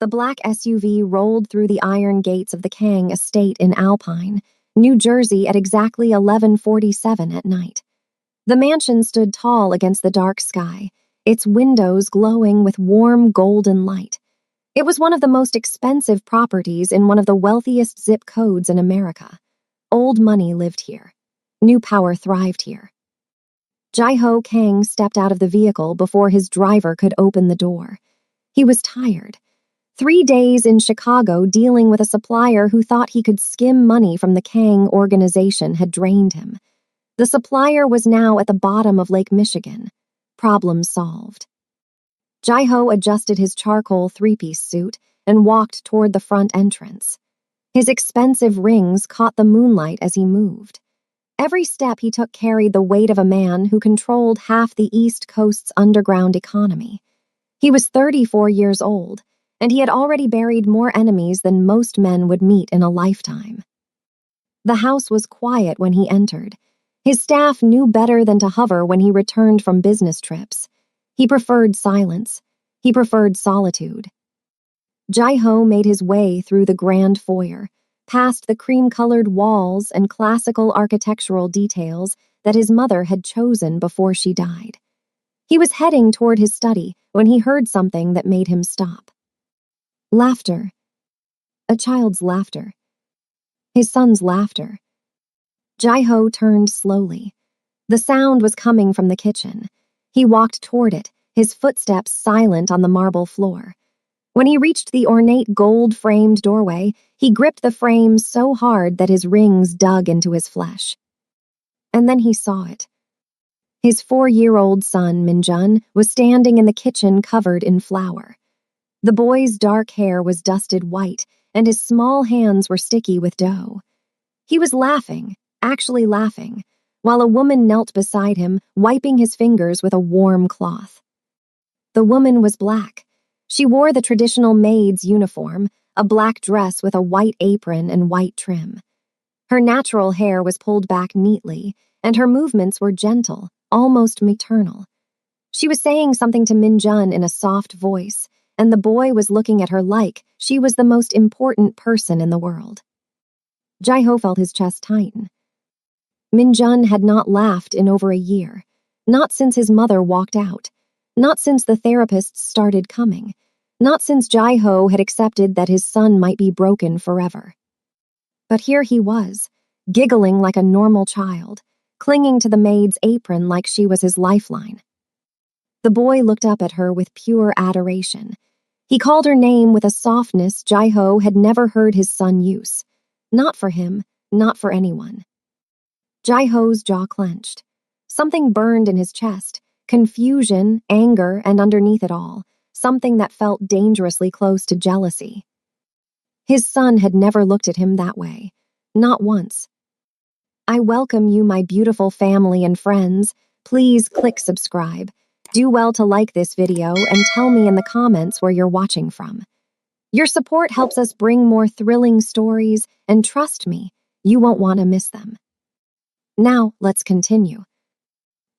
The black SUV rolled through the iron gates of the Kang estate in Alpine, New Jersey at exactly 11:47 at night. The mansion stood tall against the dark sky, its windows glowing with warm golden light. It was one of the most expensive properties in one of the wealthiest zip codes in America. Old money lived here. New power thrived here. Jai-Ho Kang stepped out of the vehicle before his driver could open the door. He was tired. 3 days in Chicago dealing with a supplier who thought he could skim money from the Kang organization had drained him. The supplier was now at the bottom of Lake Michigan. Problem solved. Jai-Ho adjusted his charcoal three-piece suit and walked toward the front entrance. His expensive rings caught the moonlight as he moved. Every step he took carried the weight of a man who controlled half the East Coast's underground economy. He was 34 years old, and he had already buried more enemies than most men would meet in a lifetime. The house was quiet when he entered. His staff knew better than to hover when he returned from business trips. He preferred silence. He preferred solitude. Jai-Ho made his way through the grand foyer, past the cream-colored walls and classical architectural details that his mother had chosen before she died. He was heading toward his study when he heard something that made him stop. Laughter. A child's laughter. His son's laughter. Jai-Ho turned slowly. The sound was coming from the kitchen. He walked toward it, his footsteps silent on the marble floor. When he reached the ornate gold-framed doorway, he gripped the frame so hard that his rings dug into his flesh. And then he saw it. His 4-year-old son, Min-jun, was standing in the kitchen covered in flour. The boy's dark hair was dusted white, and his small hands were sticky with dough. He was laughing, actually laughing, while a woman knelt beside him, wiping his fingers with a warm cloth. The woman was black. She wore the traditional maid's uniform, a black dress with a white apron and white trim. Her natural hair was pulled back neatly, and her movements were gentle, almost maternal. She was saying something to Min-jun in a soft voice, and the boy was looking at her like she was the most important person in the world. Jai-Ho felt his chest tighten. Min-jun had not laughed in over a year, not since his mother walked out, not since the therapists started coming, not since Jai-Ho had accepted that his son might be broken forever. But here he was, giggling like a normal child, clinging to the maid's apron like she was his lifeline. The boy looked up at her with pure adoration. He called her name with a softness Jai-Ho had never heard his son use. Not for him, not for anyone. Jai-Ho's jaw clenched. Something burned in his chest, confusion, anger, and underneath it all, something that felt dangerously close to jealousy. His son had never looked at him that way, not once. I welcome you, my beautiful family and friends. Please click subscribe. Do well to like this video and tell me in the comments where you're watching from. Your support helps us bring more thrilling stories, and trust me, you won't want to miss them. Now, let's continue.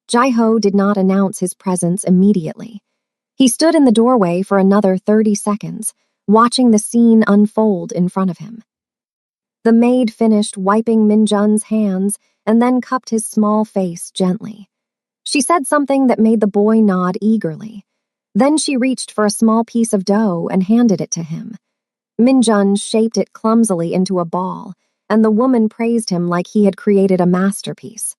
Jai-Ho did not announce his presence immediately. He stood in the doorway for another 30 seconds, watching the scene unfold in front of him. The maid finished wiping Min-jun's hands and then cupped his small face gently. She said something that made the boy nod eagerly. Then she reached for a small piece of dough and handed it to him. Min-jun shaped it clumsily into a ball, and the woman praised him like he had created a masterpiece.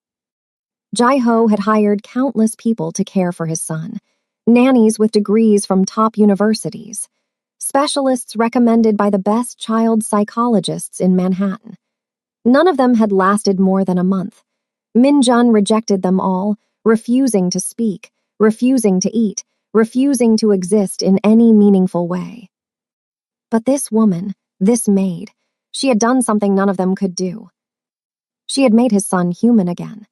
Jai-Ho had hired countless people to care for his son, nannies with degrees from top universities, specialists recommended by the best child psychologists in Manhattan. None of them had lasted more than a month. Min-jun rejected them all, refusing to speak, refusing to eat, refusing to exist in any meaningful way. But this woman, this maid, she had done something none of them could do. She had made his son human again.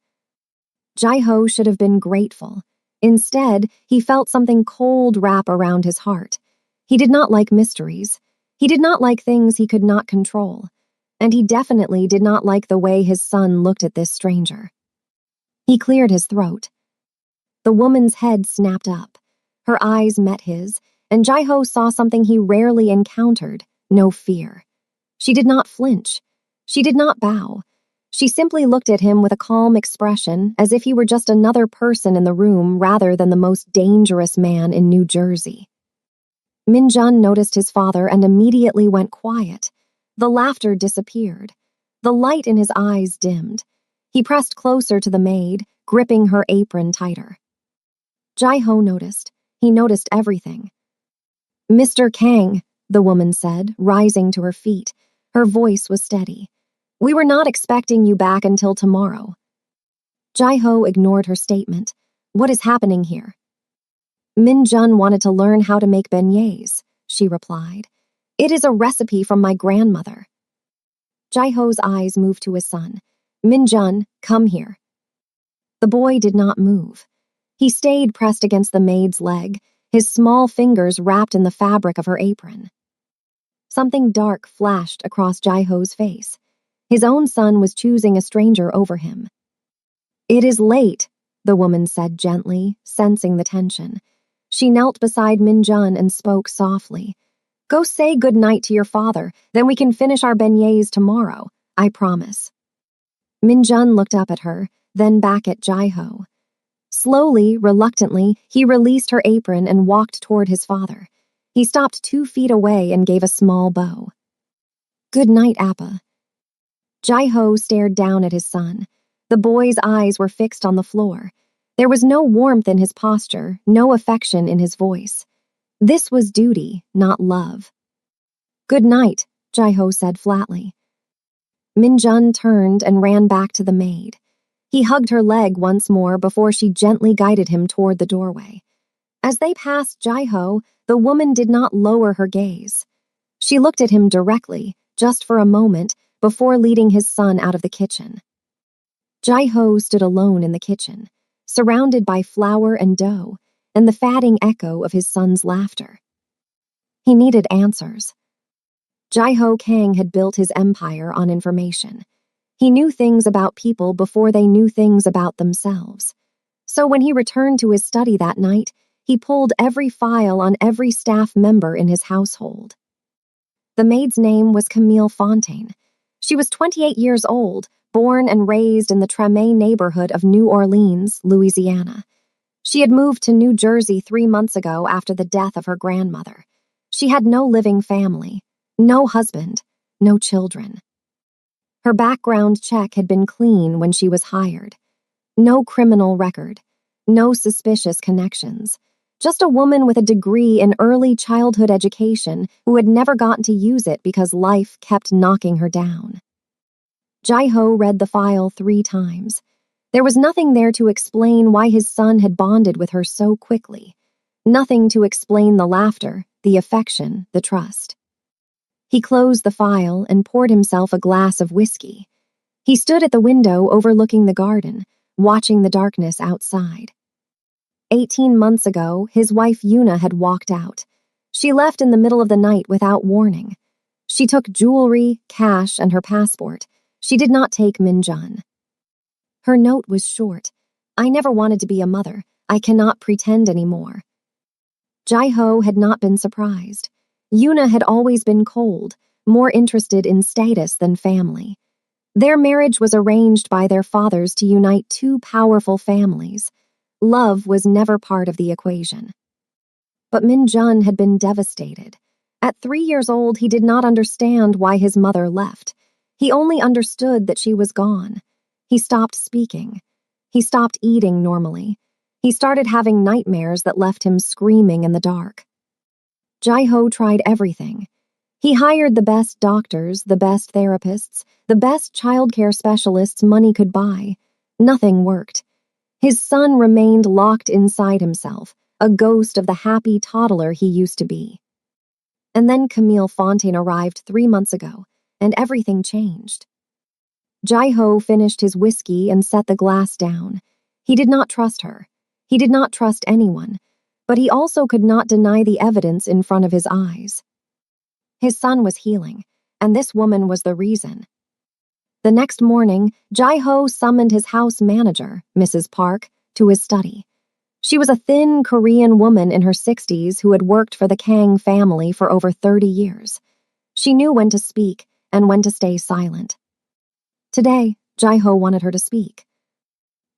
Jai-Ho should have been grateful. Instead, he felt something cold wrap around his heart. He did not like mysteries. He did not like things he could not control. And he definitely did not like the way his son looked at this stranger. He cleared his throat. The woman's head snapped up. Her eyes met his, and Jai-ho saw something he rarely encountered: no fear. She did not flinch. She did not bow. She simply looked at him with a calm expression, as if he were just another person in the room rather than the most dangerous man in New Jersey. Min-jun noticed his father and immediately went quiet. The laughter disappeared. The light in his eyes dimmed. He pressed closer to the maid, gripping her apron tighter. Jai-ho noticed. He noticed everything. "Mr. Kang," the woman said, rising to her feet. Her voice was steady. "We were not expecting you back until tomorrow." Jai-ho ignored her statement. "What is happening here?" "Min-jun wanted to learn how to make beignets," she replied. "It is a recipe from my grandmother." Jai-ho's eyes moved to his son. "Min-jun, come here." The boy did not move. He stayed pressed against the maid's leg, his small fingers wrapped in the fabric of her apron. Something dark flashed across Jai-ho's face. His own son was choosing a stranger over him. "It is late," the woman said gently, sensing the tension. She knelt beside Min-jun and spoke softly. "Go say good night to your father, then we can finish our beignets tomorrow. I promise." Min-jun looked up at her, then back at Jai-ho. Slowly, reluctantly, he released her apron and walked toward his father. He stopped 2 feet away and gave a small bow. "Good night, Appa." Jai-ho stared down at his son. The boy's eyes were fixed on the floor. There was no warmth in his posture, no affection in his voice. This was duty, not love. "Good night," Jai-ho said flatly. Min-jun turned and ran back to the maid. He hugged her leg once more before she gently guided him toward the doorway. As they passed Jai-ho, the woman did not lower her gaze. She looked at him directly, just for a moment, before leading his son out of the kitchen. Jai-ho stood alone in the kitchen, surrounded by flour and dough, and the fatting echo of his son's laughter. He needed answers. Jai-ho Kang had built his empire on information. He knew things about people before they knew things about themselves. So when he returned to his study that night, he pulled every file on every staff member in his household. The maid's name was Camille Fontaine. She was 28 years old, born and raised in the Treme neighborhood of New Orleans, Louisiana. She had moved to New Jersey 3 months ago after the death of her grandmother. She had no living family, no husband, no children. Her background check had been clean when she was hired. No criminal record, no suspicious connections. Just a woman with a degree in early childhood education who had never gotten to use it because life kept knocking her down. Jai-ho read the file 3 times. There was nothing there to explain why his son had bonded with her so quickly. Nothing to explain the laughter, the affection, the trust. He closed the file and poured himself a glass of whiskey. He stood at the window overlooking the garden, watching the darkness outside. 18 months ago, his wife Yuna had walked out. She left in the middle of the night without warning. She took jewelry, cash, and her passport. She did not take Min-jun. Her note was short. "I never wanted to be a mother. I cannot pretend anymore." Jai-ho had not been surprised. Yuna had always been cold, more interested in status than family. Their marriage was arranged by their fathers to unite 2 powerful families. Love was never part of the equation. But Min-jun had been devastated. At 3 years old, he did not understand why his mother left. He only understood that she was gone. He stopped speaking. He stopped eating normally. He started having nightmares that left him screaming in the dark. Jai-ho tried everything. He hired the best doctors, the best therapists, the best childcare specialists money could buy. Nothing worked. His son remained locked inside himself, a ghost of the happy toddler he used to be. And then Camille Fontaine arrived 3 months ago, and everything changed. Jai-ho finished his whiskey and set the glass down. He did not trust her. He did not trust anyone, but he also could not deny the evidence in front of his eyes. His son was healing, and this woman was the reason. The next morning, Jai-ho summoned his house manager, Mrs. Park, to his study. She was a thin Korean woman in her 60s who had worked for the Kang family for over 30 years. She knew when to speak and when to stay silent. Today, Jai-ho wanted her to speak.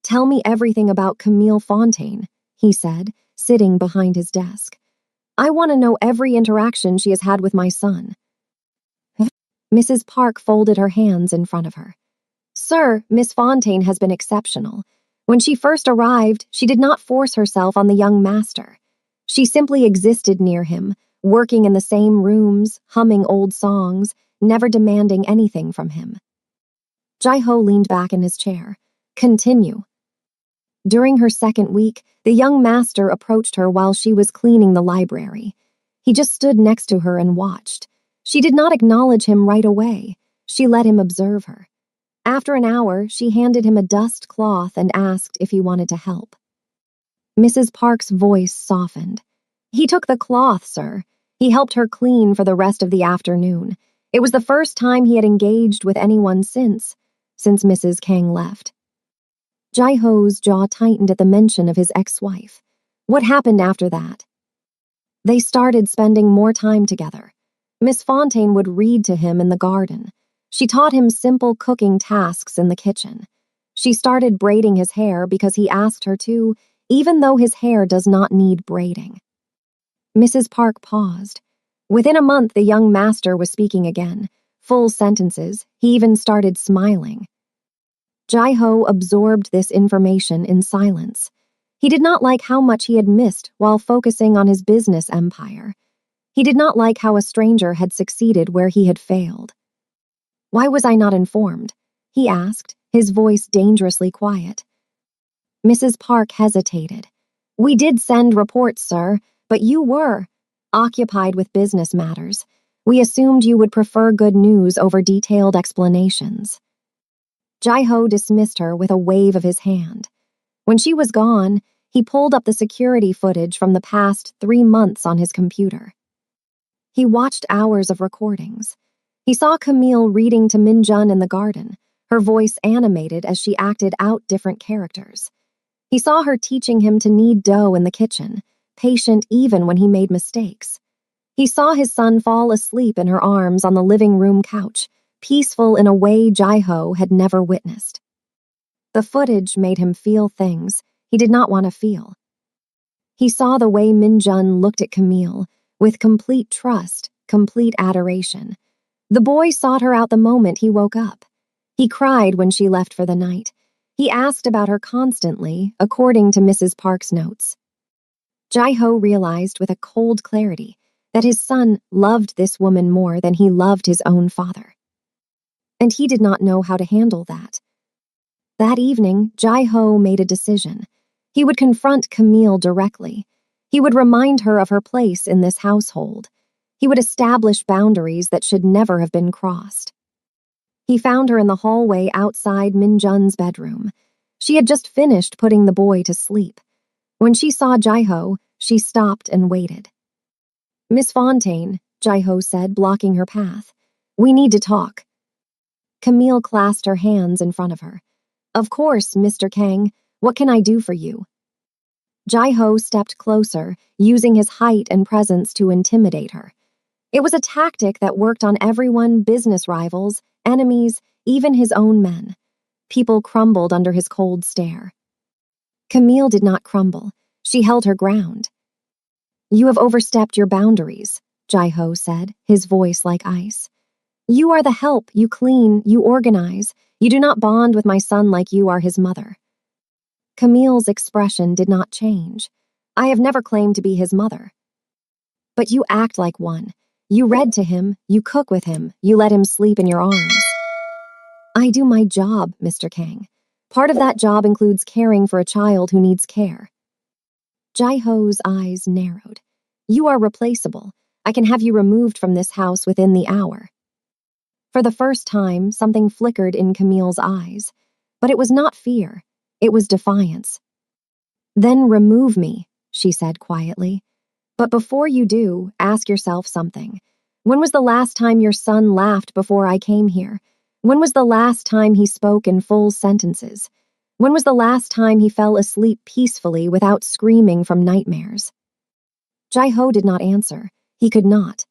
"Tell me everything about Camille Fontaine," he said, sitting behind his desk. "I want to know every interaction she has had with my son." Mrs. Park folded her hands in front of her. "Sir, Miss Fontaine has been exceptional. When she first arrived, she did not force herself on the young master. She simply existed near him, working in the same rooms, humming old songs, never demanding anything from him." Jai-ho leaned back in his chair. "Continue." During her second week, the young master approached her while she was cleaning the library. He just stood next to her and watched. She did not acknowledge him right away. She let him observe her. After an hour, she handed him a dust cloth and asked if he wanted to help. Mrs. Park's voice softened. "He took the cloth, sir. He helped her clean for the rest of the afternoon. It was the first time he had engaged with anyone since Mrs. Kang left." Jai-ho's jaw tightened at the mention of his ex-wife. What happened after that? They started spending more time together. Miss Fontaine would read to him in the garden. She taught him simple cooking tasks in the kitchen. She started braiding his hair because he asked her to, even though his hair does not need braiding. Mrs. Park paused. Within a month, the young master was speaking again. Full sentences. He even started smiling. Jai-ho absorbed this information in silence. He did not like how much he had missed while focusing on his business empire. He did not like how a stranger had succeeded where he had failed. "Why was I not informed?" he asked, his voice dangerously quiet. Mrs. Park hesitated. "We did send reports, sir, but you were occupied with business matters. We assumed you would prefer good news over detailed explanations." Jai-ho dismissed her with a wave of his hand. When she was gone, he pulled up the security footage from the past 3 months on his computer. He watched hours of recordings. He saw Camille reading to Min-jun in the garden, her voice animated as she acted out different characters. He saw her teaching him to knead dough in the kitchen, patient even when he made mistakes. He saw his son fall asleep in her arms on the living room couch, peaceful in a way Jai-ho had never witnessed. The footage made him feel things he did not want to feel. He saw the way Min-jun looked at Camille, with complete trust, complete adoration. The boy sought her out the moment he woke up. He cried when she left for the night. He asked about her constantly, according to Mrs. Park's notes. Jai-ho realized with a cold clarity that his son loved this woman more than he loved his own father. And he did not know how to handle that. That evening, Jai-ho made a decision. He would confront Camille directly. He would remind her of her place in this household. He would establish boundaries that should never have been crossed. He found her in the hallway outside Min-jun's bedroom. She had just finished putting the boy to sleep. When she saw Jai-ho, she stopped and waited. "Miss Fontaine," Jai-ho said, blocking her path. "We need to talk." Camille clasped her hands in front of her. "Of course, Mr. Kang. What can I do for you?" Jai-ho stepped closer, using his height and presence to intimidate her. It was a tactic that worked on everyone, business rivals, enemies, even his own men. People crumbled under his cold stare. Camille did not crumble. She held her ground. "You have overstepped your boundaries," Jai-ho said, his voice like ice. "You are the help, you clean, you organize. You do not bond with my son like you are his mother." Camille's expression did not change. "I have never claimed to be his mother." "But you act like one. You read to him, you cook with him, you let him sleep in your arms." "I do my job, Mr. Kang. Part of that job includes caring for a child who needs care." Jai-ho's eyes narrowed. "You are replaceable. I can have you removed from this house within the hour." For the first time, something flickered in Camille's eyes. But it was not fear. It was defiance. "Then remove me," she said quietly. "But before you do, ask yourself something. When was the last time your son laughed before I came here? When was the last time he spoke in full sentences? When was the last time he fell asleep peacefully without screaming from nightmares? Jai-ho did not answer. He could not.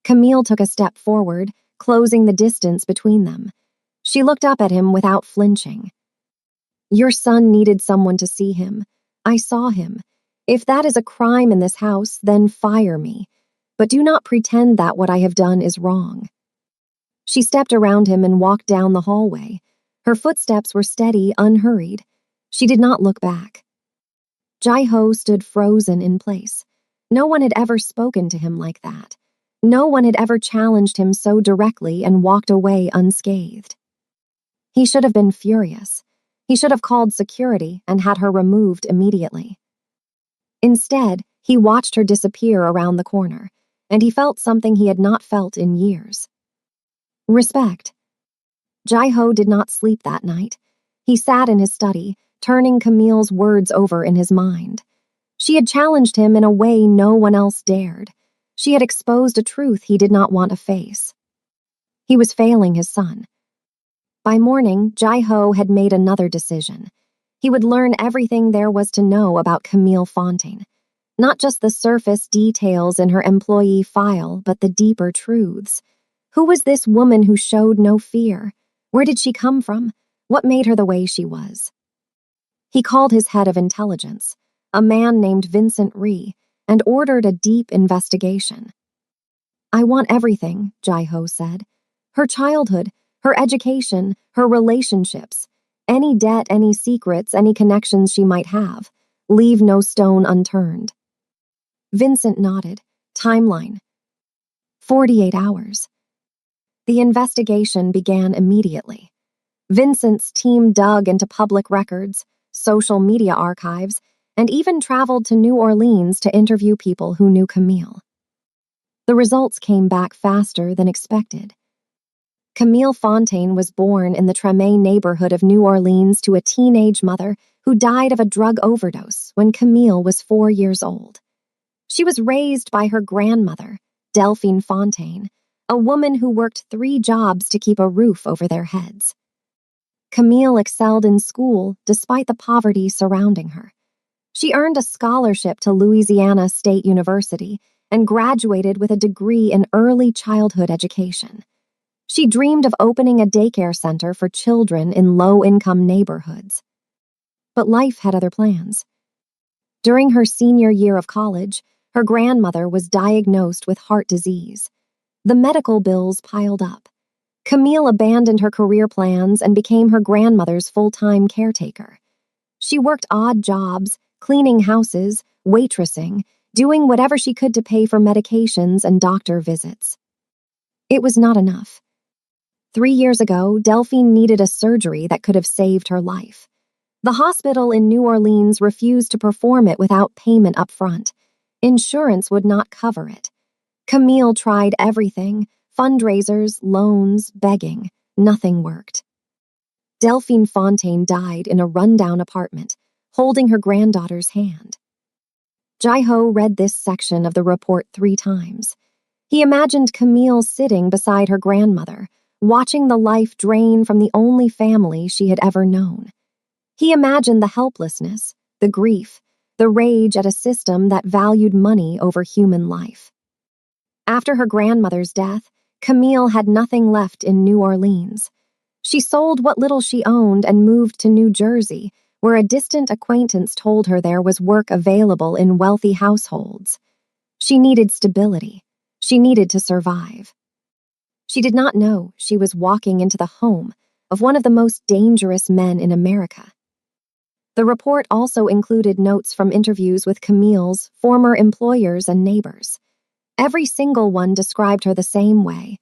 Camille took a step forward, closing the distance between them. She looked up at him without flinching. Your son needed someone to see him. I saw him. If that is a crime in this house, then fire me. But do not pretend that what I have done is wrong. She stepped around him and walked down the hallway. Her footsteps were steady, unhurried. She did not look back. Jai-ho stood frozen in place. No one had ever spoken to him like that. No one had ever challenged him so directly and walked away unscathed. He should have been furious. He should have called security and had her removed immediately. Instead, he watched her disappear around the corner, and he felt something he had not felt in years. Respect. Jai-ho did not sleep that night. He sat in his study, turning Camille's words over in his mind. She had challenged him in a way no one else dared. She had exposed a truth he did not want to face. He was failing his son. By morning, Jai-ho had made another decision. He would learn everything there was to know about Camille Fontaine. Not just the surface details in her employee file, but the deeper truths. Who was this woman who showed no fear? Where did she come from? What made her the way she was? He called his head of intelligence, a man named Vincent Rhee, and ordered a deep investigation. I want everything, Jai-ho said. Her childhood, her education, her relationships, any debt, any secrets, any connections she might have. Leave no stone unturned. Vincent nodded. Timeline. 48 hours. The investigation began immediately. Vincent's team dug into public records, social media archives, and even traveled to New Orleans to interview people who knew Camille. The results came back faster than expected. Camille Fontaine was born in the Treme neighborhood of New Orleans to a teenage mother who died of a drug overdose when Camille was 4 years old. She was raised by her grandmother, Delphine Fontaine, a woman who worked 3 jobs to keep a roof over their heads. Camille excelled in school despite the poverty surrounding her. She earned a scholarship to Louisiana State University and graduated with a degree in early childhood education. She dreamed of opening a daycare center for children in low-income neighborhoods. But life had other plans. During her senior year of college, her grandmother was diagnosed with heart disease. The medical bills piled up. Camille abandoned her career plans and became her grandmother's full-time caretaker. She worked odd jobs, cleaning houses, waitressing, doing whatever she could to pay for medications and doctor visits. It was not enough. 3 years ago, Delphine needed a surgery that could have saved her life. The hospital in New Orleans refused to perform it without payment up front. Insurance would not cover it. Camille tried everything, fundraisers, loans, begging. Nothing worked. Delphine Fontaine died in a rundown apartment, holding her granddaughter's hand. Jai-ho read this section of the report 3 times. He imagined Camille sitting beside her grandmother, watching the life drain from the only family she had ever known. He imagined the helplessness, the grief, the rage at a system that valued money over human life. After her grandmother's death, Camille had nothing left in New Orleans. She sold what little she owned and moved to New Jersey, where a distant acquaintance told her there was work available in wealthy households. She needed stability. She needed to survive. She did not know she was walking into the home of one of the most dangerous men in America. The report also included notes from interviews with Camille's former employers and neighbors. Every single one described her the same way: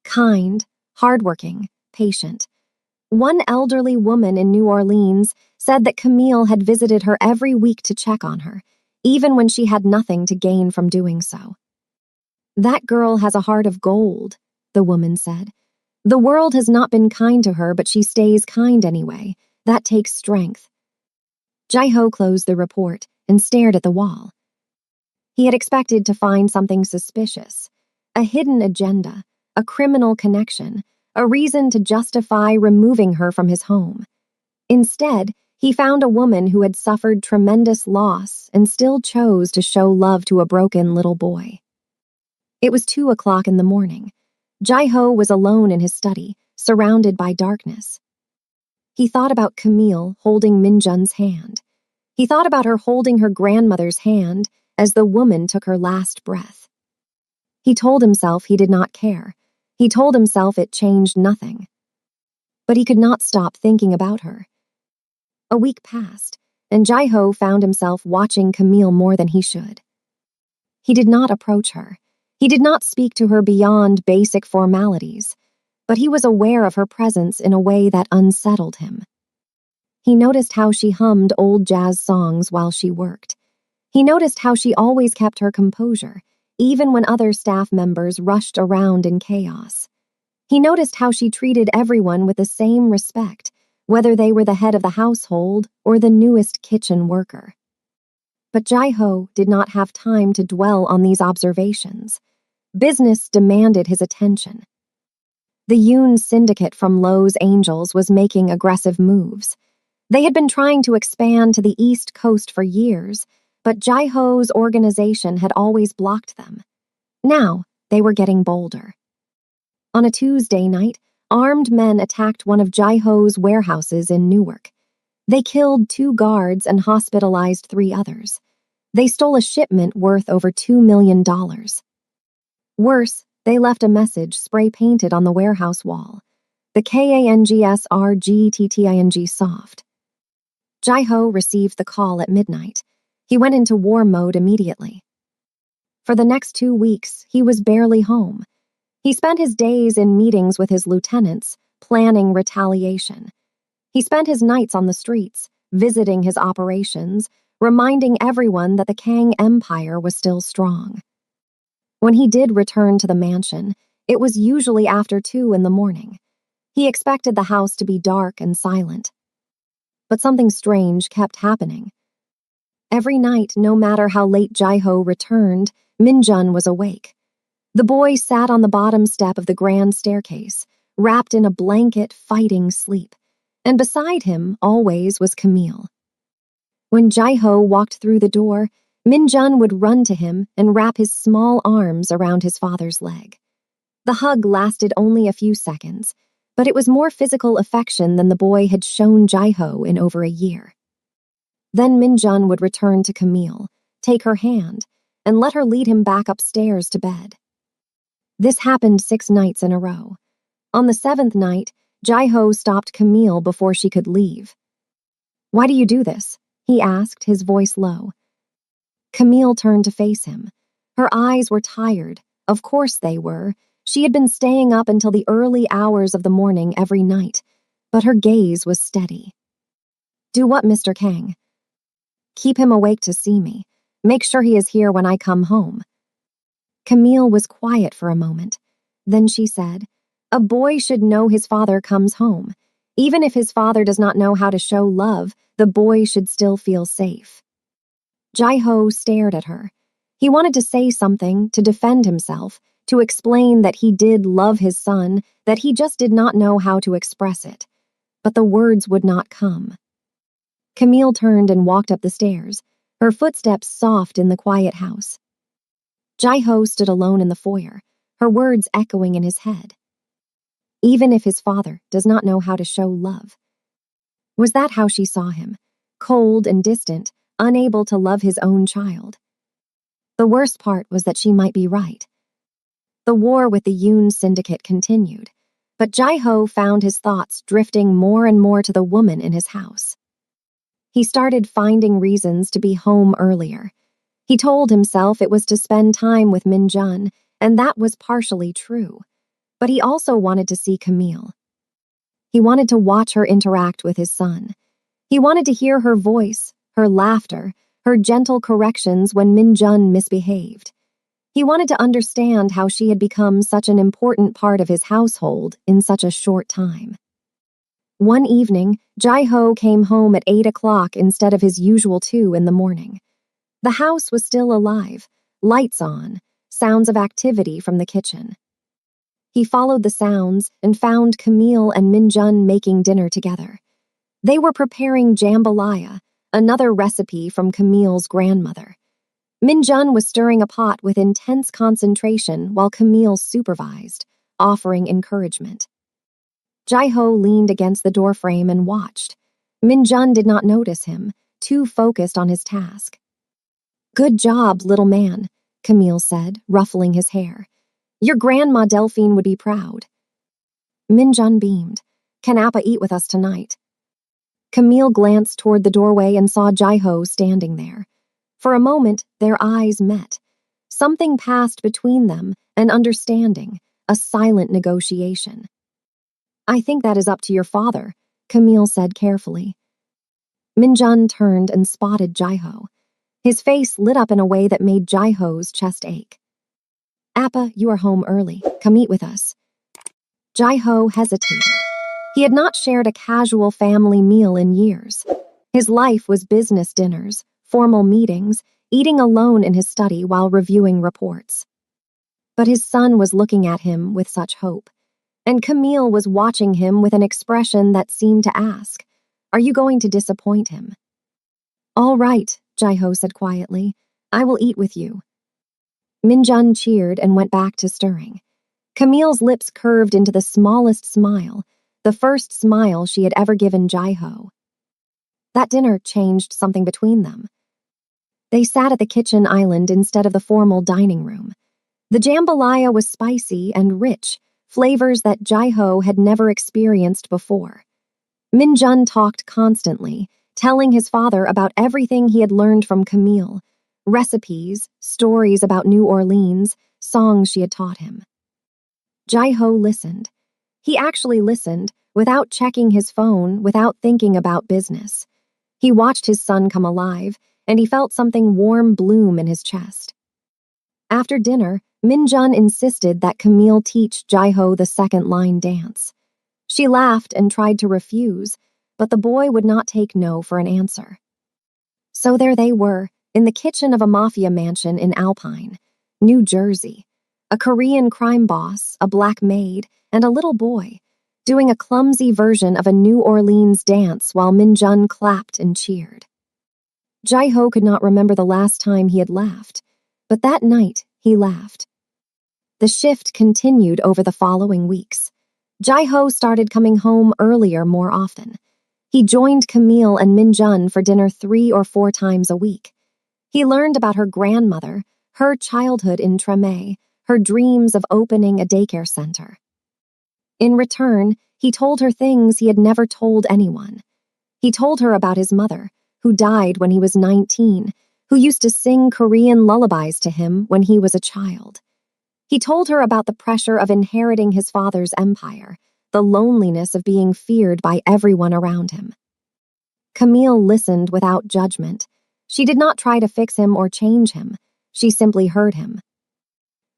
kind, hardworking, patient. One elderly woman in New Orleans said that Camille had visited her every week to check on her, even when she had nothing to gain from doing so. That girl has a heart of gold, the woman said. The world has not been kind to her, but she stays kind anyway. That takes strength. Jai-ho closed the report and stared at the wall. He had expected to find something suspicious, a hidden agenda, a criminal connection, a reason to justify removing her from his home. Instead, he found a woman who had suffered tremendous loss and still chose to show love to a broken little boy. It was 2 o'clock in the morning. Jai-ho was alone in his study, surrounded by darkness. He thought about Camille holding Minjun's hand. He thought about her holding her grandmother's hand as the woman took her last breath. He told himself he did not care. He told himself it changed nothing. But he could not stop thinking about her. A week passed, and Jai-ho found himself watching Camille more than he should. He did not approach her. He did not speak to her beyond basic formalities, but he was aware of her presence in a way that unsettled him. He noticed how she hummed old jazz songs while she worked. He noticed how she always kept her composure, even when other staff members rushed around in chaos. He noticed how she treated everyone with the same respect, whether they were the head of the household or the newest kitchen worker. But Jai-ho did not have time to dwell on these observations. Business demanded his attention. The Yoon syndicate from Los Angeles was making aggressive moves. They had been trying to expand to the East Coast for years, but Jai-ho's organization had always blocked them. Now, they were getting bolder. On a Tuesday night, armed men attacked one of Jai-ho's warehouses in Newark. They killed 2 guards and hospitalized 3 others. They stole a shipment worth over $2 million. Worse, they left a message spray-painted on the warehouse wall. The KANGSRGTTING soft. Jai-ho received the call at midnight. He went into war mode immediately. For the next 2 weeks, he was barely home. He spent his days in meetings with his lieutenants, planning retaliation. He spent his nights on the streets, visiting his operations, reminding everyone that the Kang Empire was still strong. When he did return to the mansion, it was usually after 2 in the morning. He expected the house to be dark and silent. But something strange kept happening. Every night, no matter how late Jai-ho returned, Minjun was awake. The boy sat on the bottom step of the grand staircase, wrapped in a blanket, fighting sleep, and beside him always was Camille. When Jai-ho walked through the door, Minjun would run to him and wrap his small arms around his father's leg. The hug lasted only a few seconds, but it was more physical affection than the boy had shown Jai-ho in over a year. Then Minjun would return to Camille, take her hand, and let her lead him back upstairs to bed. This happened 6 nights in a row. On the 7th night, Jai-ho stopped Camille before she could leave. "Why do you do this?" he asked, his voice low. Camille turned to face him. Her eyes were tired. Of course they were. She had been staying up until the early hours of the morning every night, but her gaze was steady. "Do what, Mr. Kang?" "Keep him awake to see me. Make sure he is here when I come home." Camille was quiet for a moment. Then she said, "A boy should know his father comes home. Even if his father does not know how to show love, the boy should still feel safe." Jai-ho stared at her. He wanted to say something, to defend himself, to explain that he did love his son, that he just did not know how to express it. But the words would not come. Camille turned and walked up the stairs, her footsteps soft in the quiet house. Jai-ho stood alone in the foyer, her words echoing in his head. Even if his father does not know how to show love. Was that how she saw him? Cold and distant, unable to love his own child. The worst part was that she might be right. The war with the Yoon syndicate continued, but Jai-ho found his thoughts drifting more and more to the woman in his house. He started finding reasons to be home earlier. He told himself it was to spend time with Minjun, and that was partially true. But he also wanted to see Camille. He wanted to watch her interact with his son. He wanted to hear her voice, her laughter, her gentle corrections when Minjun misbehaved. He wanted to understand how she had become such an important part of his household in such a short time. One evening, Jai-ho came home at 8 o'clock instead of his usual 2 in the morning. The house was still alive, lights on, sounds of activity from the kitchen. He followed the sounds and found Camille and Minjun making dinner together. They were preparing jambalaya, another recipe from Camille's grandmother. Minjun was stirring a pot with intense concentration while Camille supervised, offering encouragement. Jaiho leaned against the doorframe and watched. Minjun did not notice him, too focused on his task. "Good job, little man," Camille said, ruffling his hair. "Your grandma Delphine would be proud." Minjun beamed. "Can Appa eat with us tonight?" Camille glanced toward the doorway and saw Jaiho standing there. For a moment, their eyes met. Something passed between them, an understanding, a silent negotiation. "I think that is up to your father," Camille said carefully. Minjun turned and spotted Jaiho. His face lit up in a way that made Jaiho's chest ache. "Appa, you are home early. Come eat with us." Jaiho hesitated. He had not shared a casual family meal in years. His life was business dinners, formal meetings, eating alone in his study while reviewing reports. But his son was looking at him with such hope, and Camille was watching him with an expression that seemed to ask, "Are you going to disappoint him?" "All right," Jaiho said quietly. "I will eat with you." Minjun cheered and went back to stirring. Camille's lips curved into the smallest smile, the first smile she had ever given Jaiho. That dinner changed something between them. They sat at the kitchen island instead of the formal dining room. The jambalaya was spicy and rich, flavors that Jaiho had never experienced before. Minjun talked constantly, telling his father about everything he had learned from Camille, recipes, stories about New Orleans, songs she had taught him. Jaiho listened. He actually listened, without checking his phone, without thinking about business. He watched his son come alive, and he felt something warm bloom in his chest. After dinner, Minjun insisted that Camille teach Jaiho the second line dance. She laughed and tried to refuse, but the boy would not take no for an answer. So there they were, in the kitchen of a Mafia mansion in Alpine, New Jersey. A Korean crime boss, a black maid, and a little boy, doing a clumsy version of a New Orleans dance while Minjun clapped and cheered. Jaiho could not remember the last time he had laughed, but that night he laughed. The shift continued over the following weeks. Jaiho started coming home earlier more often. He joined Camille and Minjun for dinner 3 or 4 times a week. He learned about her grandmother, her childhood in Tremé, her dreams of opening a daycare center. In return, he told her things he had never told anyone. He told her about his mother, who died when he was 19, who used to sing Korean lullabies to him when he was a child. He told her about the pressure of inheriting his father's empire, the loneliness of being feared by everyone around him. Camille listened without judgment. She did not try to fix him or change him. She simply heard him.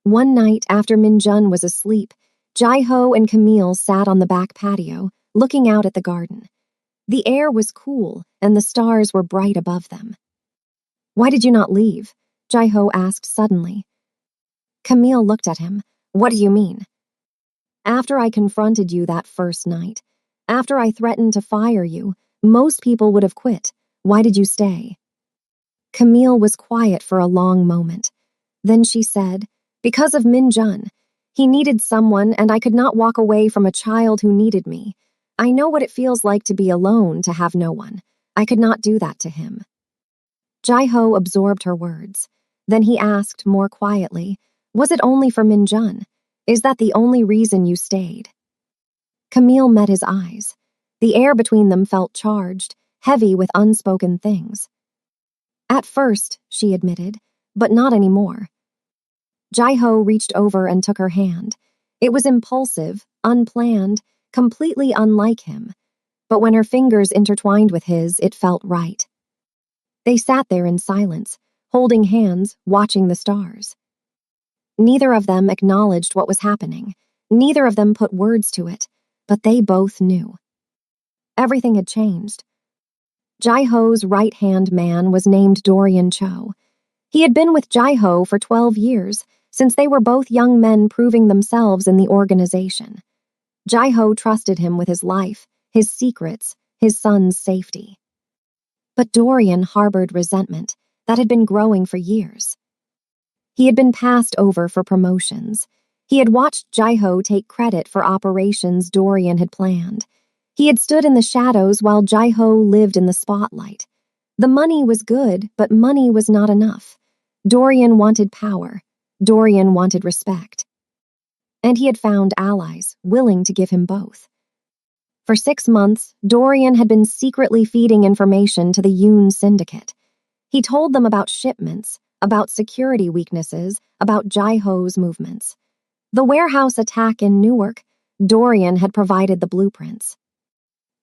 One night after Minjun was asleep, Jaiho and Camille sat on the back patio, looking out at the garden. The air was cool, and the stars were bright above them. "Why did you not leave?" Jaiho asked suddenly. Camille looked at him. "What do you mean?" "After I confronted you that first night, after I threatened to fire you, most people would have quit. Why did you stay?" Camille was quiet for a long moment. Then she said, "Because of Minjun. He needed someone, and I could not walk away from a child who needed me. I know what it feels like to be alone, to have no one. I could not do that to him." Jaiho absorbed her words. Then he asked more quietly, "Was it only for Minjun? Is that the only reason you stayed?" Camille met his eyes. The air between them felt charged, heavy with unspoken things. "At first," she admitted, "but not anymore." Jaiho reached over and took her hand. It was impulsive, unplanned, completely unlike him. But when her fingers intertwined with his, it felt right. They sat there in silence, holding hands, watching the stars. Neither of them acknowledged what was happening. Neither of them put words to it, but they both knew. Everything had changed. Jaiho's right-hand man was named Dorian Cho. He had been with Jaiho for 12 years, since they were both young men proving themselves in the organization. Jaiho trusted him with his life, his secrets, his son's safety. But Dorian harbored resentment that had been growing for years. He had been passed over for promotions. He had watched Jaiho take credit for operations Dorian had planned. He had stood in the shadows while Jaiho lived in the spotlight. The money was good, but money was not enough. Dorian wanted power. Dorian wanted respect. And he had found allies willing to give him both. For 6 months, Dorian had been secretly feeding information to the Yoon syndicate. He told them about shipments, about security weaknesses, about Jaiho's movements. The warehouse attack in Newark, Dorian had provided the blueprints.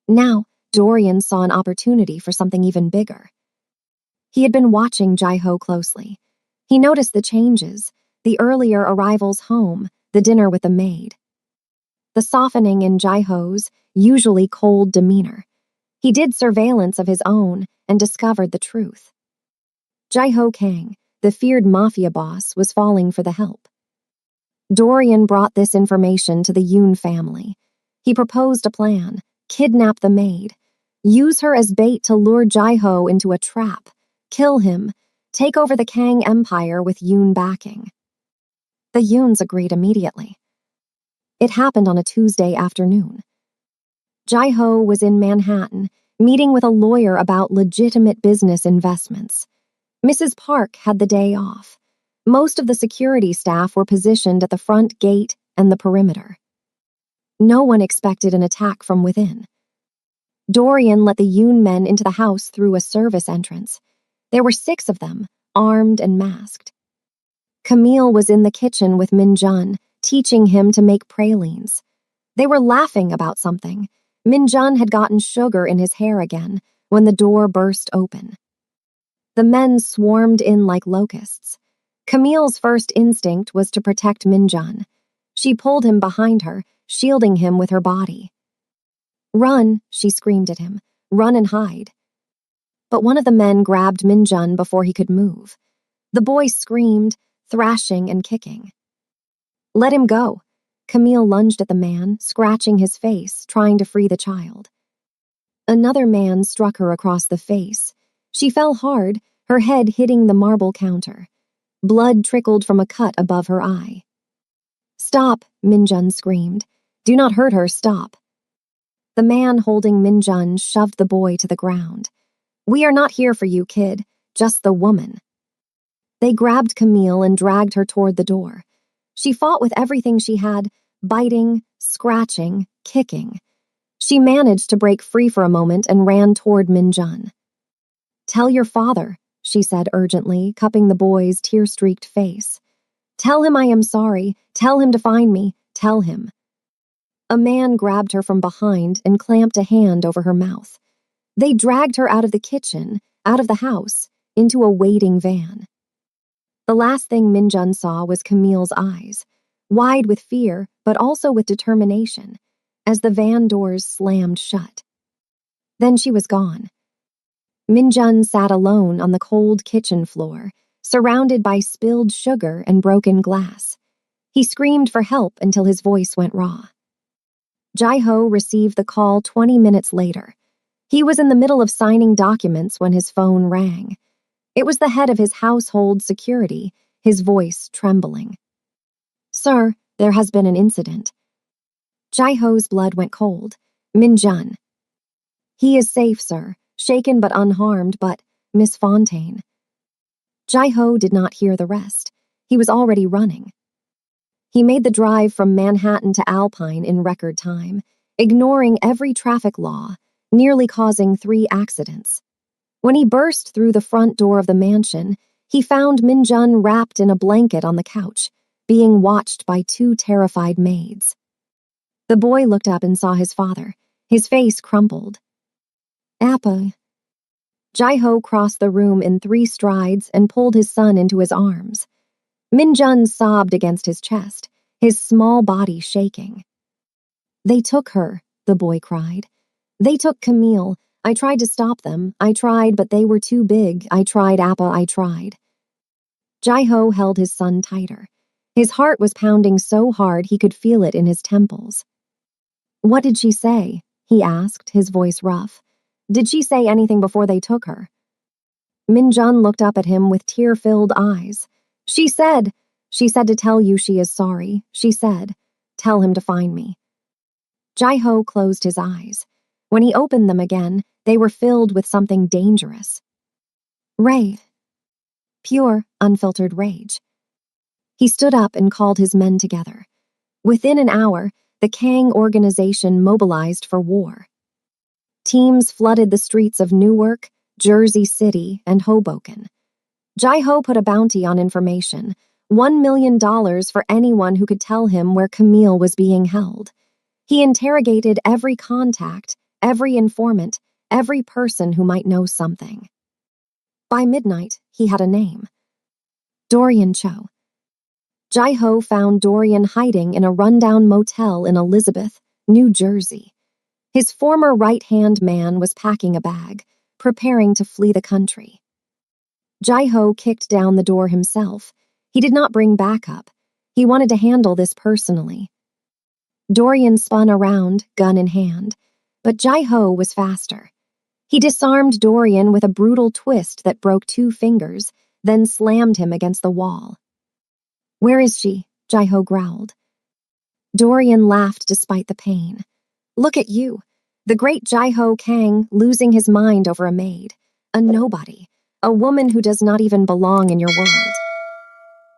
Now, Dorian saw an opportunity for something even bigger. He had been watching Jaiho closely. He noticed the changes, the earlier arrivals home, the dinner with the maid. The softening in Jaiho's usually cold demeanor. He did surveillance of his own and discovered the truth. Jaiho Kang, the feared Mafia boss, was falling for the help. Dorian brought this information to the Yoon family. He proposed a plan: kidnap the maid, use her as bait to lure Jaiho into a trap, kill him, take over the Kang Empire with Yoon backing. The Yoons agreed immediately. It happened on a Tuesday afternoon. Jaiho was in Manhattan, meeting with a lawyer about legitimate business investments. Mrs. Park had the day off. Most of the security staff were positioned at the front gate and the perimeter. No one expected an attack from within. Dorian let the Yoon men into the house through a service entrance. There were 6 of them, armed and masked. Camille was in the kitchen with Minjun, teaching him to make pralines. They were laughing about something. Minjun had gotten sugar in his hair again when the door burst open. The men swarmed in like locusts. Camille's first instinct was to protect Minjun. She pulled him behind her, shielding him with her body. "Run," she screamed at him. "Run and hide." But one of the men grabbed Minjun before he could move. The boy screamed, thrashing and kicking. "Let him go." Camille lunged at the man, scratching his face, trying to free the child. Another man struck her across the face. She fell hard, her head hitting the marble counter. Blood trickled from a cut above her eye. "Stop," Minjun screamed. "Do not hurt her, stop." The man holding Minjun shoved the boy to the ground. "We are not here for you, kid, just the woman." They grabbed Camille and dragged her toward the door. She fought with everything she had, biting, scratching, kicking. She managed to break free for a moment and ran toward Minjun. "Tell your father," she said urgently, cupping the boy's tear-streaked face. "Tell him I am sorry. Tell him to find me. Tell him." A man grabbed her from behind and clamped a hand over her mouth. They dragged her out of the kitchen, out of the house, into a waiting van. The last thing Minjun saw was Camille's eyes, wide with fear, but also with determination, as the van doors slammed shut. Then she was gone. Minjun sat alone on the cold kitchen floor, surrounded by spilled sugar and broken glass. He screamed for help until his voice went raw. Jaiho received the call 20 minutes later. He was in the middle of signing documents when his phone rang. It was the head of his household security, his voice trembling. "Sir, there has been an incident." Jaiho's blood went cold. "Minjun." "He is safe, sir, shaken but unharmed, but Miss Fontaine." Jaiho did not hear the rest. He was already running. He made the drive from Manhattan to Alpine in record time, ignoring every traffic law, nearly causing 3 accidents. When he burst through the front door of the mansion, he found Minjun wrapped in a blanket on the couch, being watched by 2 terrified maids. The boy looked up and saw his father, his face crumpled. "Appa." Jaiho crossed the room in 3 strides and pulled his son into his arms. Minjun sobbed against his chest, his small body shaking. "They took her," the boy cried. "They took Camille. I tried to stop them. I tried, but they were too big. I tried, Appa, I tried." Jaiho held his son tighter. His heart was pounding so hard he could feel it in his temples. "What did she say?" he asked, his voice rough. Did she say anything before they took her? Min-jun looked up at him with tear-filled eyes. She said to tell you she is sorry. She said, tell him to find me. Jai-ho closed his eyes. When he opened them again, they were filled with something dangerous. Rage. Pure, unfiltered rage. He stood up and called his men together. Within an hour, the Kang organization mobilized for war. Teams flooded the streets of Newark, Jersey City, and Hoboken. Jai-ho put a bounty on information, $1 million for anyone who could tell him where Camille was being held. He interrogated every contact, every informant, every person who might know something. By midnight, he had a name. Dorian Cho. Jai-ho found Dorian hiding in a rundown motel in Elizabeth, New Jersey. His former right-hand man was packing a bag, preparing to flee the country. Jai-ho kicked down the door himself. He did not bring backup. He wanted to handle this personally. Dorian spun around, gun in hand, but Jai-ho was faster. He disarmed Dorian with a brutal twist that broke 2 fingers, then slammed him against the wall. Where is she? Jai-ho growled. Dorian laughed despite the pain. Look at you, the great Jai-ho Kang losing his mind over a maid, a nobody, a woman who does not even belong in your world.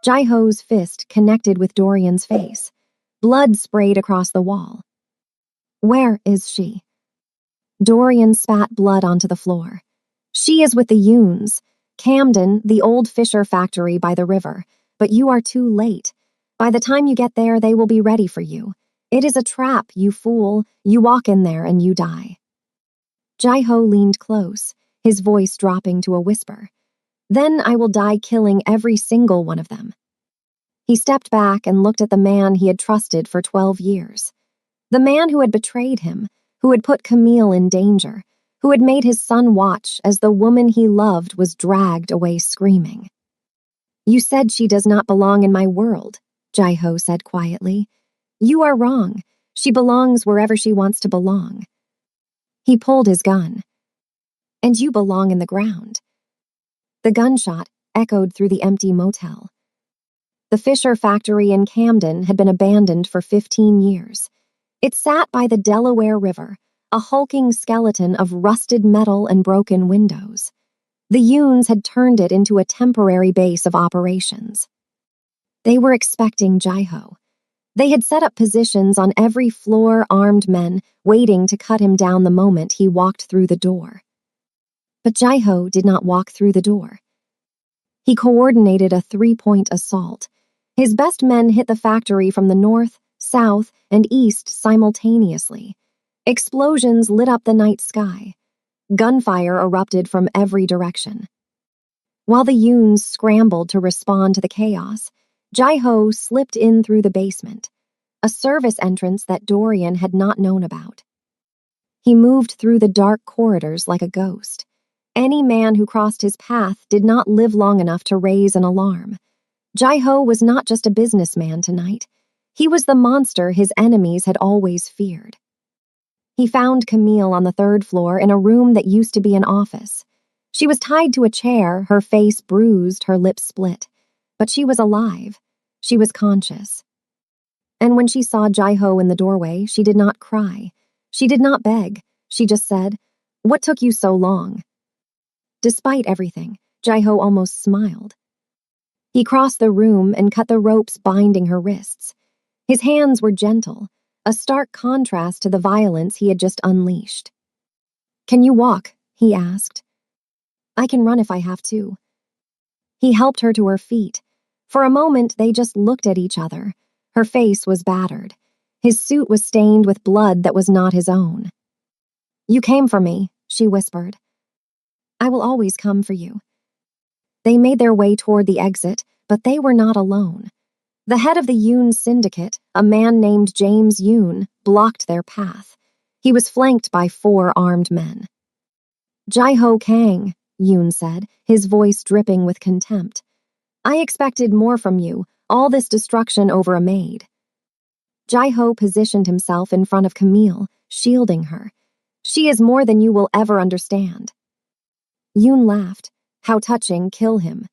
Jai-ho's fist connected with Dorian's face. Blood sprayed across the wall. Where is she? Dorian spat blood onto the floor. She is with the Yoons, Camden, the old Fisher factory by the river, but you are too late. By the time you get there, they will be ready for you. It is a trap, you fool. You walk in there and you die. Jai-ho leaned close, his voice dropping to a whisper. Then I will die killing every single one of them. He stepped back and looked at the man he had trusted for 12 years. The man who had betrayed him, who had put Camille in danger, who had made his son watch as the woman he loved was dragged away screaming. You said she does not belong in my world, Jai-ho said quietly. You are wrong. She belongs wherever she wants to belong. He pulled his gun. And you belong in the ground. The gunshot echoed through the empty motel. The Fisher factory in Camden had been abandoned for 15 years. It sat by the Delaware River, a hulking skeleton of rusted metal and broken windows. The Yoons had turned it into a temporary base of operations. They were expecting Jai-ho. They had set up positions on every floor, armed men, waiting to cut him down the moment he walked through the door. But Jai-ho did not walk through the door. He coordinated a 3-point assault. His best men hit the factory from the north, south, and east simultaneously. Explosions lit up the night sky. Gunfire erupted from every direction. While the Yoons scrambled to respond to the chaos, Jai-ho slipped in through the basement, a service entrance that Dorian had not known about. He moved through the dark corridors like a ghost. Any man who crossed his path did not live long enough to raise an alarm. Jai-ho was not just a businessman tonight. He was the monster his enemies had always feared. He found Camille on the 3rd floor in a room that used to be an office. She was tied to a chair, her face bruised, her lips split. But she was alive. She was conscious. And when she saw Jai-ho in the doorway, she did not cry. She did not beg. She just said, "What took you so long?" Despite everything, Jai-ho almost smiled. He crossed the room and cut the ropes binding her wrists. His hands were gentle, a stark contrast to the violence he had just unleashed. "Can you walk?" he asked. "I can run if I have to." He helped her to her feet. For a moment, they just looked at each other. Her face was battered. His suit was stained with blood that was not his own. "You came for me," she whispered. "I will always come for you." They made their way toward the exit, but they were not alone. The head of the Yoon syndicate, a man named James Yoon, blocked their path. He was flanked by 4 armed men. "Jai-ho Kang," Yoon said, his voice dripping with contempt. "I expected more from you, all this destruction over a maid." Jai-ho positioned himself in front of Camille, shielding her. She is more than you will ever understand." Yoon laughed. How touching, kill him.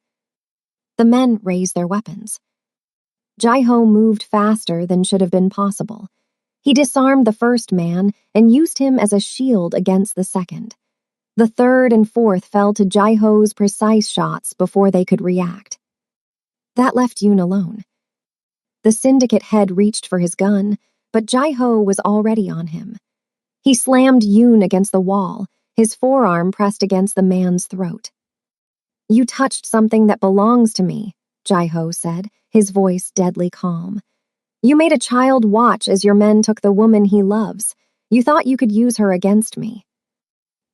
The men raised their weapons. Jai-ho moved faster than should have been possible. He disarmed the first man and used him as a shield against the second. The third and fourth fell to Jai-ho's precise shots before they could react. That left Yoon alone. The syndicate head reached for his gun, but Jai-ho was already on him. He slammed Yoon against the wall, his forearm pressed against the man's throat. "You touched something that belongs to me," Jai-ho said, his voice deadly calm. "You made a child watch as your men took the woman he loves. You thought you could use her against me."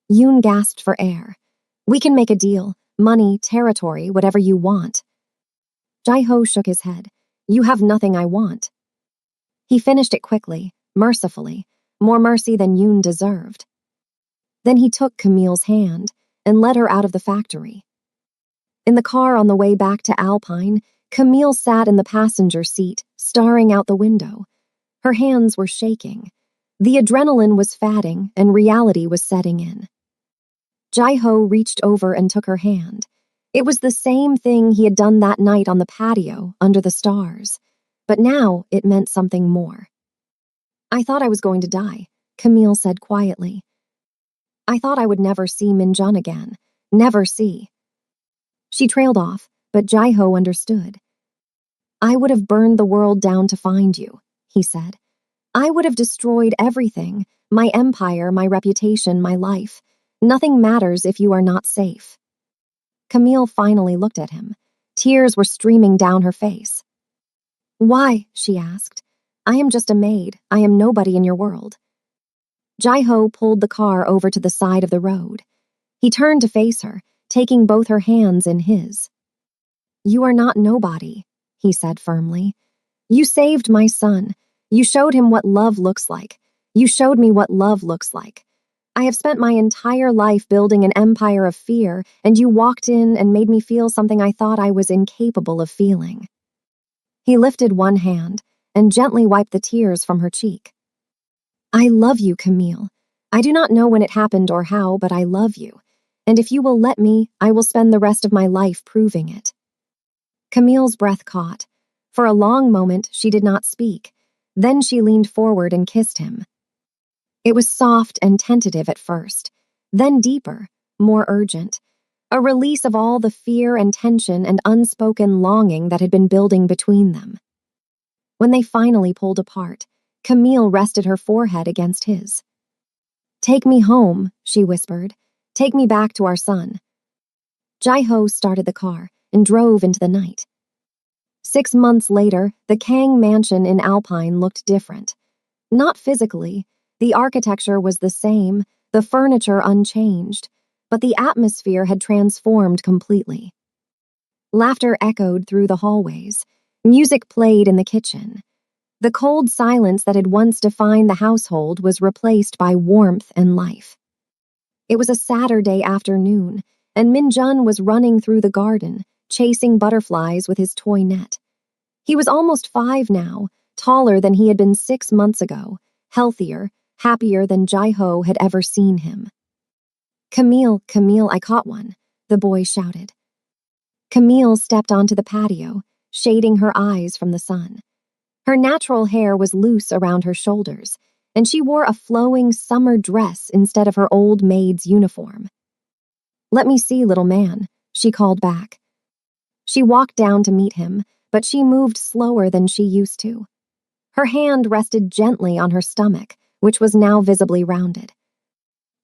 Yoon gasped for air. "We can make a deal. Money, territory, whatever you want." Jai-ho shook his head. "You have nothing I want." He finished it quickly, mercifully, more mercy than Yoon deserved. Then he took Camille's hand and led her out of the factory. In the car on the way back to Alpine, Camille sat in the passenger seat, staring out the window. Her hands were shaking. The adrenaline was fatting and reality was setting in. Jai-ho reached over and took her hand. It was the same thing he had done that night on the patio under the stars, but now it meant something more. "I thought I was going to die," Camille said quietly. "I thought I would never see Min-jun again. Never see." She trailed off, but Jai-ho understood. "I would have burned the world down to find you," he said. "I would have destroyed everything, my empire, my reputation, my life. Nothing matters if you are not safe." Camille finally looked at him. Tears were streaming down her face. "Why?" she asked. "I am just a maid. I am nobody in your world." Jai-ho pulled the car over to the side of the road. He turned to face her, taking both her hands in his. "You are not nobody," he said firmly. "You saved my son. You showed him what love looks like. You showed me what love looks like. I have spent my entire life building an empire of fear, and you walked in and made me feel something I thought I was incapable of feeling." He lifted one hand and gently wiped the tears from her cheek. "I love you, Camille. I do not know when it happened or how, but I love you. And if you will let me, I will spend the rest of my life proving it." Camille's breath caught. For a long moment, she did not speak. Then she leaned forward and kissed him. It was soft and tentative at first, then deeper, more urgent, a release of all the fear and tension and unspoken longing that had been building between them. When they finally pulled apart, Camille rested her forehead against his. "Take me home," she whispered. "Take me back to our son." Jai-ho started the car and drove into the night. 6 months later, the Kang mansion in Alpine looked different. Not physically. The architecture was the same, the furniture unchanged, but the atmosphere had transformed completely. Laughter echoed through the hallways. Music played in the kitchen. The cold silence that had once defined the household was replaced by warmth and life. It was a Saturday afternoon, and Min-jun was running through the garden, chasing butterflies with his toy net. He was almost 5 now, taller than he had been 6 months ago, healthier, happier than Jai-ho had ever seen him. "Camille, Camille, I caught one," the boy shouted. Camille stepped onto the patio, shading her eyes from the sun. Her natural hair was loose around her shoulders, and she wore a flowing summer dress instead of her old maid's uniform. "Let me see, little man," she called back. She walked down to meet him, but she moved slower than she used to. Her hand rested gently on her stomach, which was now visibly rounded.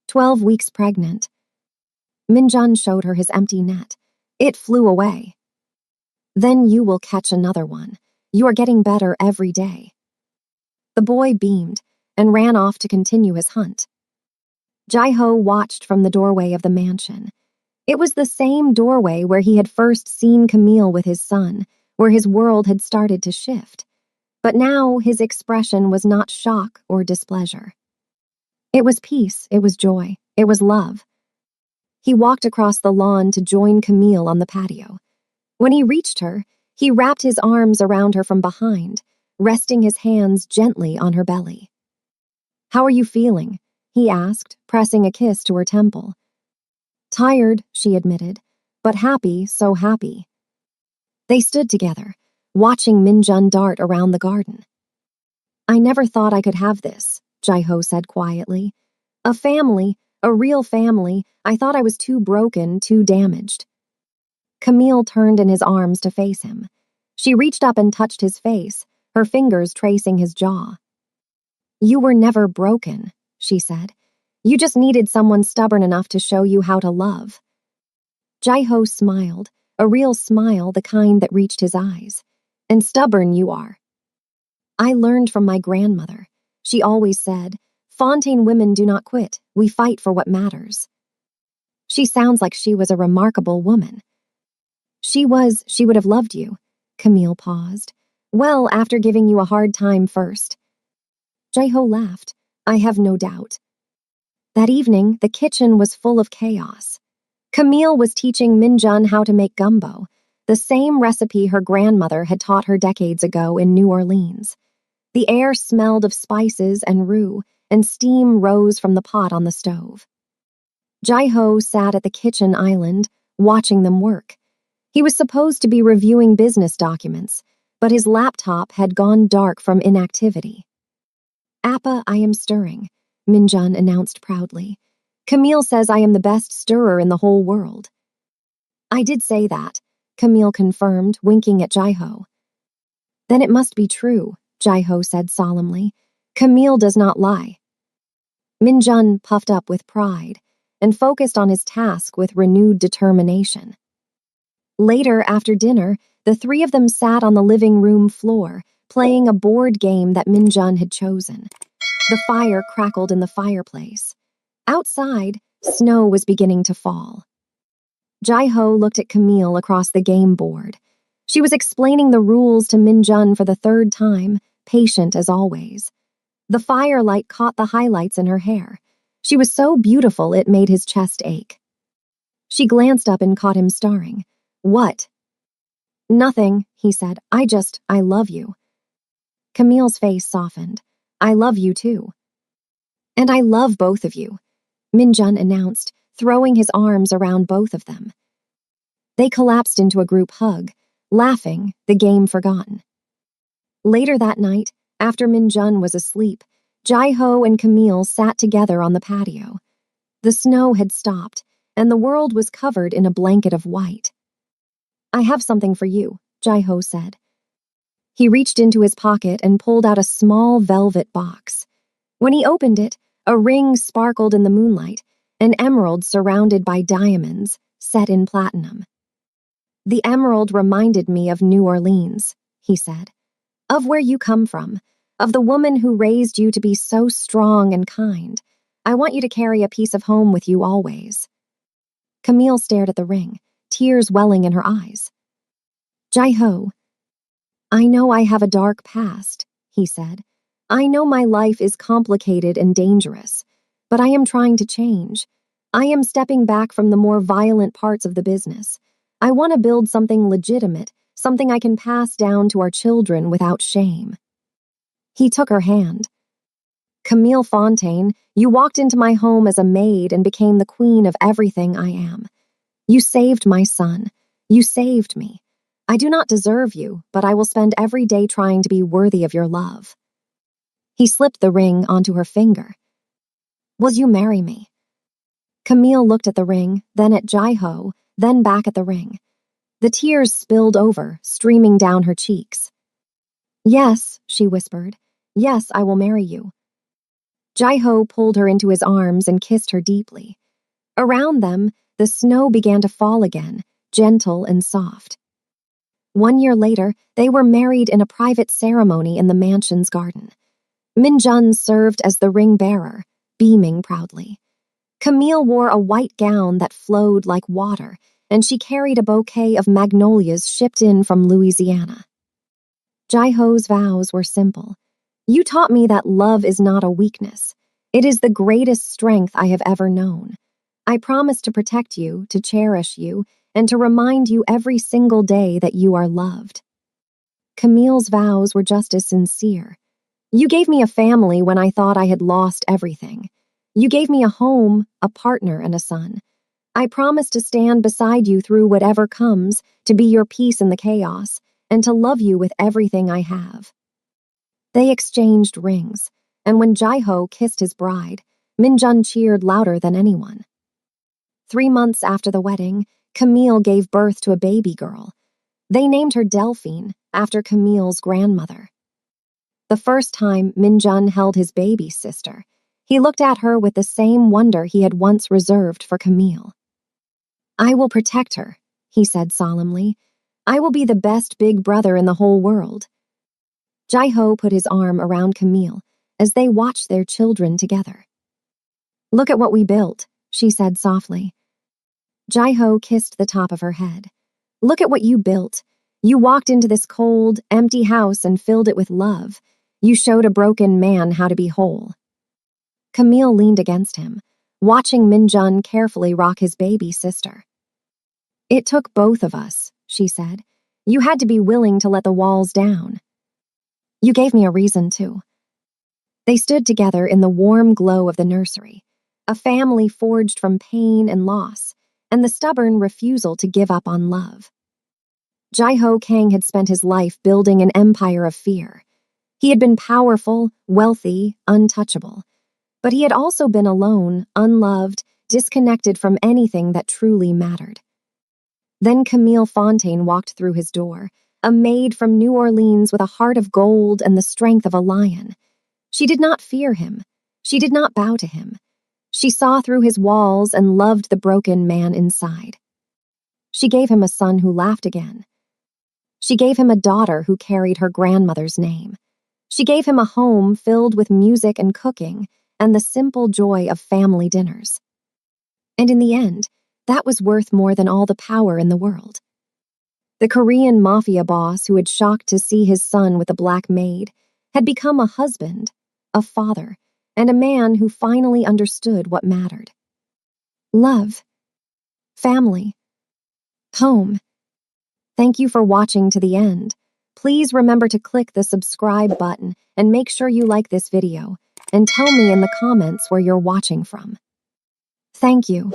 12 weeks pregnant. Min-jun showed her his empty net. It flew away. "Then you will catch another one. You are getting better every day." The boy beamed and ran off to continue his hunt. Jai-ho watched from the doorway of the mansion. It was the same doorway where he had first seen Camille with his son, where his world had started to shift. But now his expression was not shock or displeasure. It was peace, it was joy, it was love. He walked across the lawn to join Camille on the patio. When he reached her, he wrapped his arms around her from behind, resting his hands gently on her belly. "How are you feeling?" he asked, pressing a kiss to her temple. Tired, she admitted, but happy, so happy. They stood together, watching Minjun dart around the garden. I never thought I could have this, Jai-ho said quietly. A family, a real family. I thought I was too broken, too damaged. Camille turned in his arms to face him. She reached up and touched his face, her fingers tracing his jaw. You were never broken, she said. You just needed someone stubborn enough to show you how to love. Jai-ho smiled, a real smile, the kind that reached his eyes. And stubborn you are. I learned from my grandmother. She always said, Fontaine women do not quit, we fight for what matters. She sounds like she was a remarkable woman. She would have loved you. Camille paused. Well, after giving you a hard time first. Jai-ho laughed. I have no doubt. That evening, the kitchen was full of chaos. Camille was teaching Minjun how to make gumbo, the same recipe her grandmother had taught her decades ago in New Orleans. The air smelled of spices and rue, and steam rose from the pot on the stove. Jai-ho sat at the kitchen island, watching them work. He was supposed to be reviewing business documents, but his laptop had gone dark from inactivity. Appa, I am stirring, Minjun announced proudly. Camille says I am the best stirrer in the whole world. I did say that, Camille confirmed, winking at Jai-ho. Then it must be true, Jai-ho said solemnly. Camille does not lie. Minjun puffed up with pride and focused on his task with renewed determination. Later, after dinner, the three of them sat on the living room floor, playing a board game that Minjun had chosen. The fire crackled in the fireplace. Outside, snow was beginning to fall. Jai-ho looked at Camille across the game board. She was explaining the rules to Minjun for the third time, patient as always. The firelight caught the highlights in her hair. She was so beautiful it made his chest ache. She glanced up and caught him staring. What? Nothing, he said. I love you. Camille's face softened. I love you too. And I love both of you, Minjun announced, throwing his arms around both of them. They collapsed into a group hug, laughing, the game forgotten. Later that night, after Minjun was asleep, Jai-ho and Camille sat together on the patio. The snow had stopped, and the world was covered in a blanket of white. I have something for you, Jai-ho said. He reached into his pocket and pulled out a small velvet box. When he opened it, a ring sparkled in the moonlight, an emerald surrounded by diamonds, set in platinum. The emerald reminded me of New Orleans, he said. Of where you come from, of the woman who raised you to be so strong and kind. I want you to carry a piece of home with you always. Camille stared at the ring, tears welling in her eyes. Jai-ho, I know I have a dark past, he said. I know my life is complicated and dangerous, but I am trying to change. I am stepping back from the more violent parts of the business. I want to build something legitimate, something I can pass down to our children without shame. He took her hand. Camille Fontaine, you walked into my home as a maid and became the queen of everything I am. You saved my son. You saved me. I do not deserve you, but I will spend every day trying to be worthy of your love. He slipped the ring onto her finger. Will you marry me? Camille looked at the ring, then at Jai-ho, then back at the ring. The tears spilled over, streaming down her cheeks. Yes, she whispered. Yes, I will marry you. Jai-ho pulled her into his arms and kissed her deeply. Around them, the snow began to fall again, gentle and soft. 1 year later, they were married in a private ceremony in the mansion's garden. Minjun served as the ring bearer, beaming proudly. Camille wore a white gown that flowed like water, and she carried a bouquet of magnolias shipped in from Louisiana. Jai-ho's vows were simple. You taught me that love is not a weakness. It is the greatest strength I have ever known. I promise to protect you, to cherish you, and to remind you every single day that you are loved. Camille's vows were just as sincere. You gave me a family when I thought I had lost everything. You gave me a home, a partner, and a son. I promise to stand beside you through whatever comes, to be your peace in the chaos, and to love you with everything I have." They exchanged rings, and when Jaiho kissed his bride, Minjun cheered louder than anyone. 3 months after the wedding, Camille gave birth to a baby girl. They named her Delphine, after Camille's grandmother. The first time Minjun held his baby sister, he looked at her with the same wonder he had once reserved for Camille. "I will protect her," he said solemnly. "I will be the best big brother in the whole world." Jaiho put his arm around Camille as they watched their children together. "Look at what we built," she said softly. Jaiho kissed the top of her head. "Look at what you built. You walked into this cold, empty house and filled it with love. You showed a broken man how to be whole." Camille leaned against him, watching Minjun carefully rock his baby sister. "It took both of us," she said. "You had to be willing to let the walls down. You gave me a reason to." They stood together in the warm glow of the nursery, a family forged from pain and loss, and the stubborn refusal to give up on love. Jaiho Kang had spent his life building an empire of fear. He had been powerful, wealthy, untouchable. But he had also been alone, unloved, disconnected from anything that truly mattered. Then Camille Fontaine walked through his door, a maid from New Orleans with a heart of gold and the strength of a lion. She did not fear him. She did not bow to him. She saw through his walls and loved the broken man inside. She gave him a son who laughed again. She gave him a daughter who carried her grandmother's name. She gave him a home filled with music and cooking and the simple joy of family dinners. And in the end, that was worth more than all the power in the world. The Korean Mafia boss who had shocked to see his son with a black maid had become a husband, a father, and a man who finally understood what mattered. Love. Family. Home. Thank you for watching to the end. Please remember to click the subscribe button and make sure you like this video, and tell me in the comments where you're watching from. Thank you.